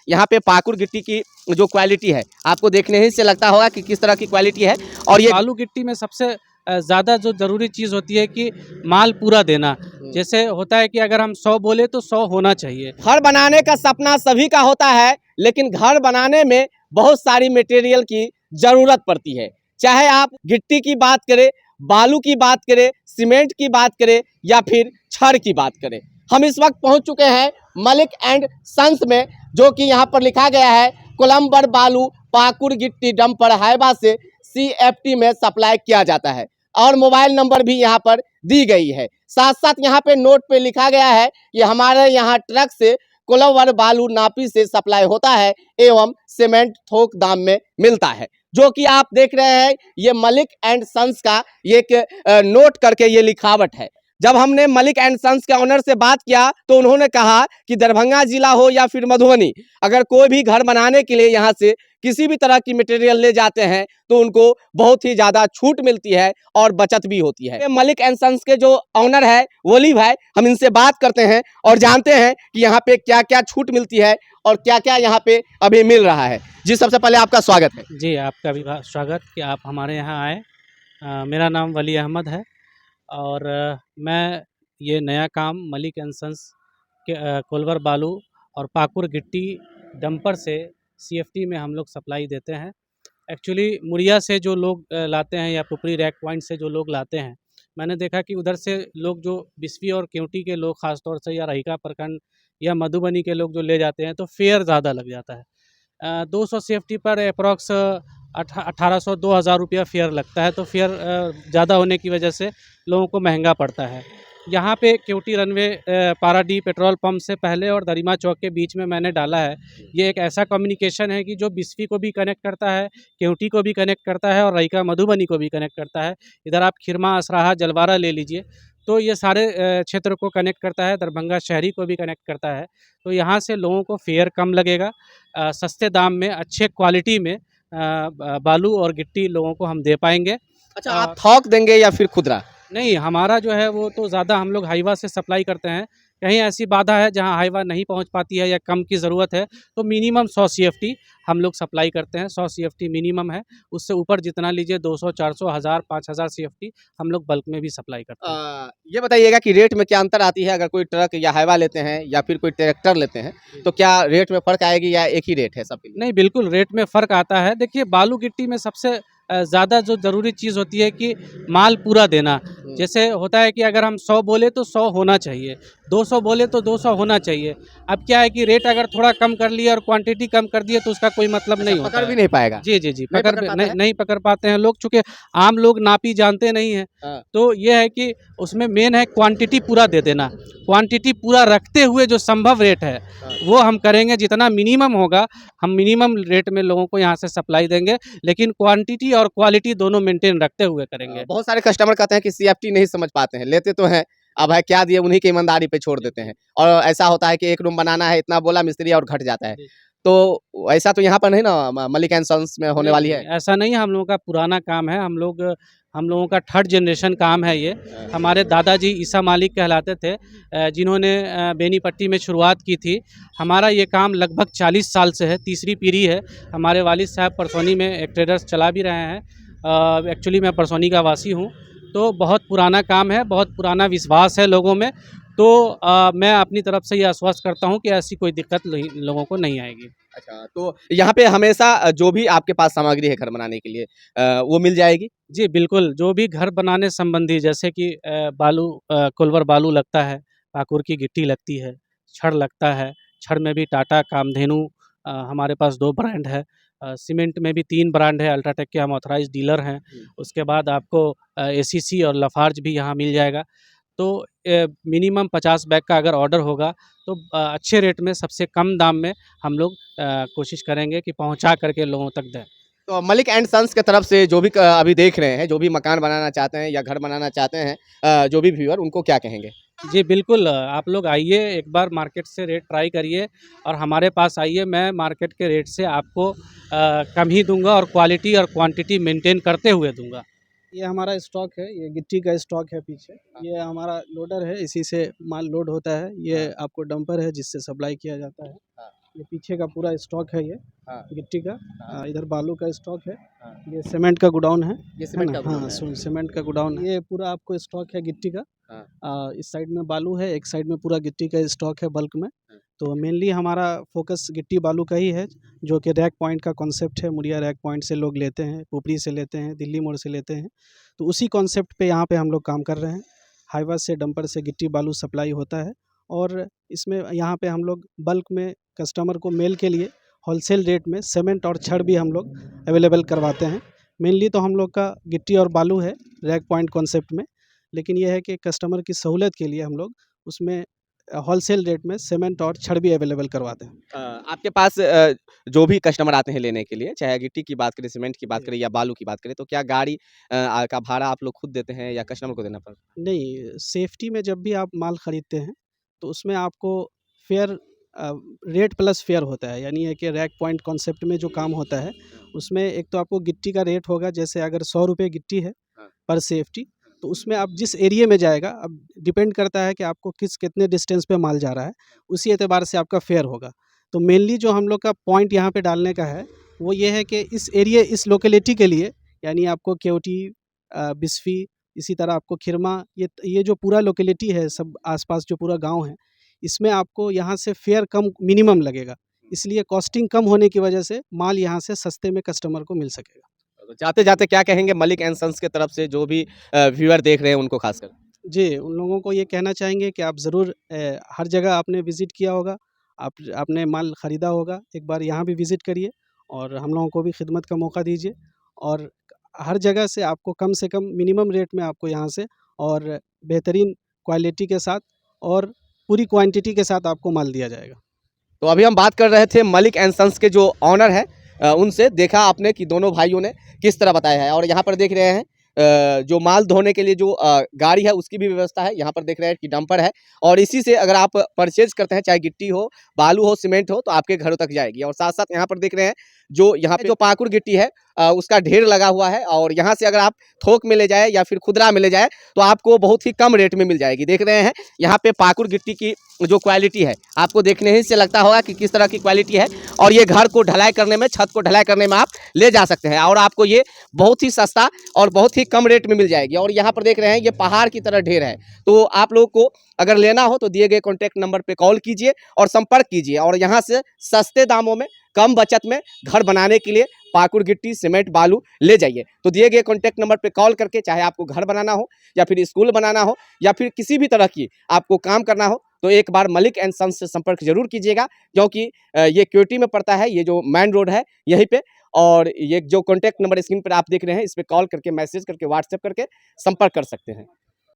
यहाँ पे पाकुड़ गिट्टी की जो क्वालिटी है आपको देखने ही से लगता होगा कि किस तरह की क्वालिटी है। और ये बालू गिट्टी में सबसे ज़्यादा जो ज़रूरी चीज़ होती है कि माल पूरा देना। जैसे होता है कि अगर हम 100 बोले तो 100 होना चाहिए। घर बनाने का सपना सभी का होता है, लेकिन घर बनाने में बहुत सारी मटेरियल की जरूरत पड़ती है। चाहे आप गिट्टी की बात करें, बालू की बात करें, सीमेंट की बात करें या फिर छड़ की बात करें। हम इस वक्त पहुंच चुके हैं मलिक एंड सन्स में, जो कि यहाँ पर लिखा गया है कोलंबर बालू पाकुड़ गिट्टी डंपर हाइबा से CFT में सप्लाई किया जाता है। और मोबाइल नंबर भी यहाँ पर दी गई है। साथ साथ यहाँ पे नोट पे लिखा गया है कि हमारे यहाँ ट्रक से कोलंबर बालू नापी से सप्लाई होता है एवं सीमेंट थोक दाम में मिलता है। जो कि आप देख रहे हैं ये मलिक एंड सन्स का एक नोट करके ये लिखावट है। जब हमने मलिक एंड सन्स के ऑनर से बात किया तो उन्होंने कहा कि दरभंगा जिला हो या फिर मधुबनी, अगर कोई भी घर बनाने के लिए यहाँ से किसी भी तरह की मटेरियल ले जाते हैं तो उनको बहुत ही ज़्यादा छूट मिलती है और बचत भी होती है। मलिक एंड सन्स के जो ऑनर है वली भाई, हम इनसे बात करते हैं और जानते हैं कि यहाँ पे क्या क्या छूट मिलती है और क्या क्या यहाँ पे अभी मिल रहा है। जी, सबसे पहले आपका स्वागत है। जी, आपका भी स्वागत कि आप हमारे यहाँ आए। मेरा नाम वली अहमद है और मैं ये नया काम मलिक एंड सन्स के कोलवर बालू और पाकुड़ गिट्टी डंपर से CFT में हम लोग सप्लाई देते हैं। एक्चुअली मुड़िया से जो लोग लाते हैं या पुपरी रैक पॉइंट से जो लोग लाते हैं, मैंने देखा कि उधर से लोग जो बिस्फी और केवटी के लोग ख़ास तौर से या रहिका प्रखंड या मधुबनी के लोग जो ले जाते हैं तो फेयर ज़्यादा लग जाता है। 200 CFT पर अप्रॉक्स 1800-2000 रुपया फेयर लगता है, तो फेयर ज़्यादा होने की वजह से लोगों को महंगा पड़ता है। यहाँ पे केवटी रनवे पाराडीह पेट्रोल पंप से पहले और दरिमा चौक के बीच में मैंने डाला है। ये एक ऐसा कम्युनिकेशन है कि जो बिस्फी को भी कनेक्ट करता है, केवटी को भी कनेक्ट करता है और रहिका मधुबनी को भी कनेक्ट करता है। इधर आप खिरमा, असराहा, जलवारा ले लीजिए, तो ये सारे क्षेत्र को कनेक्ट करता है, दरभंगा शहरी को भी कनेक्ट करता है। तो यहाँ से लोगों को फेयर कम लगेगा, सस्ते दाम में अच्छे क्वालिटी में बालू और गिट्टी लोगों को हम दे पाएंगे। अच्छा, आप थोक देंगे या फिर खुदरा? नहीं, हमारा जो है वो तो ज़्यादा हम लोग हाईवा से सप्लाई करते हैं। कहीं ऐसी बाधा है जहाँ हाईवा नहीं पहुँच पाती है या कम की ज़रूरत है तो मिनिमम 100 CFT हम लोग सप्लाई करते हैं। 100 CFT मिनिमम है, उससे ऊपर जितना लीजिए 200, 400, 1000, 5000 CFT हम लोग बल्क में भी सप्लाई करते हैं। ये बताइएगा कि रेट में क्या अंतर आती है अगर कोई ट्रक या हाईवा लेते हैं या फिर कोई ट्रैक्टर लेते हैं, तो क्या रेट में फ़र्क आएगी या एक ही रेट है सबके लिए? नहीं, बिल्कुल रेट में फ़र्क आता है। देखिए, बालू गिट्टी में सबसे ज़्यादा जो ज़रूरी चीज़ होती है कि माल पूरा देना। जैसे होता है कि अगर हम 100 बोले तो 100 होना चाहिए, 200 बोले तो 200 होना चाहिए। अब क्या है कि रेट अगर थोड़ा कम कर लिया और क्वांटिटी कम कर दिए तो उसका कोई मतलब नहीं होता पकड़ है। भी नहीं पाएगा? जी, जी, जी, नहीं पकड़ पकड़ पे पाता है? नहीं पकड़ पाते हैं लोग, चूँकि आम लोग नापी जानते नहीं हैं। हाँ। तो ये है कि उसमें मेन है क्वांटिटी पूरा दे देना। क्वांटिटी पूरा रखते हुए जो संभव रेट है, वो हम करेंगे। जितना मिनिमम होगा, हम मिनिमम रेट में लोगों को यहाँ से सप्लाई देंगे, लेकिन क्वांटिटी और क्वालिटी दोनों मेंटेन रखते हुए करेंगे। बहुत सारे कस्टमर कहते हैं कि CFT नहीं समझ पाते हैं, लेते तो हैं, अब है क्या दिए उन्हीं की ईमानदारी पे छोड़ देते हैं। और ऐसा होता है कि एक रूम बनाना है, इतना बोला मिस्त्री और घट जाता है। तो ऐसा तो यहाँ पर नहीं ना मलिक एंड सन्स में होने नहीं, वाली नहीं, है? ऐसा नहीं है। हम लोगों का पुराना काम है। हम लोगों का 3rd जनरेशन काम है ये। हमारे दादाजी ईसा मालिक कहलाते थे, जिन्होंने बेनीपट्टी में शुरुआत की थी। हमारा ये काम लगभग 40 साल से है, तीसरी पीढ़ी है। हमारे वालिद साहब परसौनी में एक ट्रेडर्स चला भी रहे हैं। एक्चुअली मैं परसौनी का वासी हूँ, तो बहुत पुराना काम है, बहुत पुराना विश्वास है लोगों में। तो मैं अपनी तरफ से ये आश्वस्त करता हूँ कि ऐसी कोई दिक्कत लोगों को नहीं आएगी। अच्छा, तो यहाँ पे हमेशा जो भी आपके पास सामग्री है घर बनाने के लिए वो मिल जाएगी? जी, बिल्कुल, जो भी घर बनाने संबंधी, जैसे कि कोलवर बालू लगता है, पाकुड़ की गिट्टी लगती है, छड़ लगता है, छड़ में भी टाटा, कामधेनु हमारे पास 2 ब्रांड है। सीमेंट में भी 3 ब्रांड है, अल्ट्राटेक के हम ऑथराइज़्ड डीलर हैं। उसके बाद आपको ACC और लाफार्ज भी यहाँ मिल जाएगा। तो मिनिमम 50 बैग का अगर ऑर्डर होगा तो अच्छे रेट में, सबसे कम दाम में हम लोग कोशिश करेंगे कि पहुँचा करके लोगों तक दें। तो मलिक एंड सन्स की तरफ से जो भी अभी देख रहे हैं, जो भी मकान बनाना चाहते हैं या घर बनाना चाहते हैं, जो भी व्यूअर उनको क्या कहेंगे? जी, बिल्कुल, आप लोग आइए, एक बार मार्केट से रेट ट्राई करिए और हमारे पास आइए। मैं मार्केट के रेट से आपको कम ही दूँगा और क्वालिटी और क्वांटिटी मेंटेन करते हुए दूँगा। ये हमारा स्टॉक है, ये गिट्टी का स्टॉक है पीछे। ये हमारा लोडर है, इसी से माल लोड होता है। ये आपको डंपर है जिससे सप्लाई किया जाता है। ये पीछे का पूरा स्टॉक है ये हाँ। गिट्टी का। हाँ। इधर बालू का स्टॉक है। हाँ। ये सीमेंट का गोडाउन है ये सीमेंट ना? का गोडाउन हाँ, है। सीमेंट का गोडाउन। ये पूरा आपको स्टॉक है गिट्टी का। हाँ। इस साइड में बालू है, एक साइड में पूरा गिट्टी का स्टॉक है बल्क में। हाँ। तो मेनली हमारा फोकस गिट्टी बालू का ही है, जो कि रैक पॉइंट का कॉन्सेप्ट है। मुड़िया रैक पॉइंट से लोग लेते हैं, पुपरी से लेते हैं, दिल्ली मोड़ से लेते हैं। तो उसी कॉन्सेप्ट पे यहाँ पे हम लोग काम कर रहे हैं। हाईवा से डंपर से गिट्टी बालू सप्लाई होता है और इसमें यहाँ पे हम लोग बल्क में कस्टमर को मेल के लिए होलसेल रेट में सीमेंट और छड़ भी हम लोग अवेलेबल करवाते हैं। मेनली तो हम लोग का गिट्टी और बालू है रैक पॉइंट कॉन्सेप्ट में, लेकिन यह है कि कस्टमर की सहूलियत के लिए हम लोग उसमें होलसेल रेट में सीमेंट और छड़ भी अवेलेबल करवाते हैं। आपके पास जो भी कस्टमर आते हैं लेने के लिए, चाहे गिट्टी की बात करें, सीमेंट की बात करें या बालू की बात करें, तो क्या गाड़ी का भाड़ा आप लोग खुद देते हैं या कस्टमर को देना पड़ता है? नहीं, सेफ्टी में जब भी आप माल खरीदते हैं तो उसमें आपको फेयर रेट प्लस फेयर होता है। यानी है कि रैक पॉइंट कॉन्सेप्ट में जो काम होता है उसमें एक तो आपको गिट्टी का रेट होगा, जैसे अगर 100 रुपये गिट्टी है हाँ। पर सेफ्टी, तो उसमें आप जिस एरिया में जाएगा, अब डिपेंड करता है कि आपको कितने डिस्टेंस पे माल जा रहा है, उसी एतबार से आपका फेयर होगा। तो मेनली जो हम लोग का पॉइंट यहाँ पे डालने का है वो ये है कि इस एरिया, इस लोकेलिटी के लिए, यानी आपको केवटी, बिस्फी, इसी तरह आपको खिरमा, ये जो पूरा लोकेलिटी है, सब आसपास जो पूरा गांव है, इसमें आपको यहाँ से फेयर कम मिनिमम लगेगा। इसलिए कॉस्टिंग कम होने की वजह से माल यहाँ से सस्ते में कस्टमर को मिल सकेगा। तो जाते-जाते क्या कहेंगे मलिक एंड सन्स की तरफ से जो भी व्यूअर देख रहे हैं उनको खासकर? जी, उन लोगों को ये कहना चाहेंगे कि आप ज़रूर हर जगह आपने विज़िट किया होगा, आपने माल ख़रीदा होगा, एक बार यहाँ भी विज़िट करिए और हम लोगों को भी खिदमत का मौका दीजिए। और हर जगह से आपको कम से कम मिनिमम रेट में आपको यहाँ से और बेहतरीन क्वालिटी के साथ और पूरी क्वांटिटी के साथ आपको माल दिया जाएगा। तो अभी हम बात कर रहे थे मलिक एंड सन्स के जो ऑनर है, उनसे देखा आपने कि दोनों भाइयों ने किस तरह बताया है। और यहाँ पर देख रहे हैं जो माल धोने के लिए जो गाड़ी है उसकी भी व्यवस्था है। यहाँ पर देख रहे हैं कि डंपर है और इसी से अगर आप परचेज करते हैं, चाहे गिट्टी हो, बालू हो, सीमेंट हो, तो आपके घरों तक जाएगी। और साथ साथ यहाँ पर देख रहे हैं जो यहाँ पे जो पाकुड़ गिट्टी है उसका ढेर लगा हुआ है और यहाँ से अगर आप थोक में ले जाए या फिर खुदरा में ले जाए तो आपको बहुत ही कम रेट में मिल जाएगी। देख रहे हैं यहाँ पे पाकुड़ गिट्टी की जो क्वालिटी है, आपको देखने ही से लगता होगा कि किस तरह की क्वालिटी है। और ये घर को ढलाई करने में, छत को ढलाई करने में आप ले जा सकते हैं और आपको ये बहुत ही सस्ता और बहुत ही कम रेट में मिल जाएगी। और यहाँ पर देख रहे हैं ये पहाड़ की तरह ढेर है। तो आप लोग को अगर लेना हो तो दिए गए कॉन्टैक्ट नंबर पे कॉल कीजिए और संपर्क कीजिए और यहाँ से सस्ते दामों में, कम बचत में घर बनाने के लिए पाकुड़ गिट्टी, सीमेंट, बालू ले जाइए। तो दिए गए कॉन्टैक्ट नंबर पे कॉल करके, चाहे आपको घर बनाना हो या फिर स्कूल बनाना हो या फिर किसी भी तरह की आपको काम करना हो, तो एक बार मलिक एंड सन्स से संपर्क जरूर कीजिएगा, क्योंकि ये क्योटी में पड़ता है, ये जो मेन रोड है यहीं पे। और ये जो कॉन्टैक्ट नंबर स्क्रीन पर आप देख रहे हैं, इस पर कॉल करके, मैसेज करके, व्हाट्सएप करके संपर्क कर सकते हैं।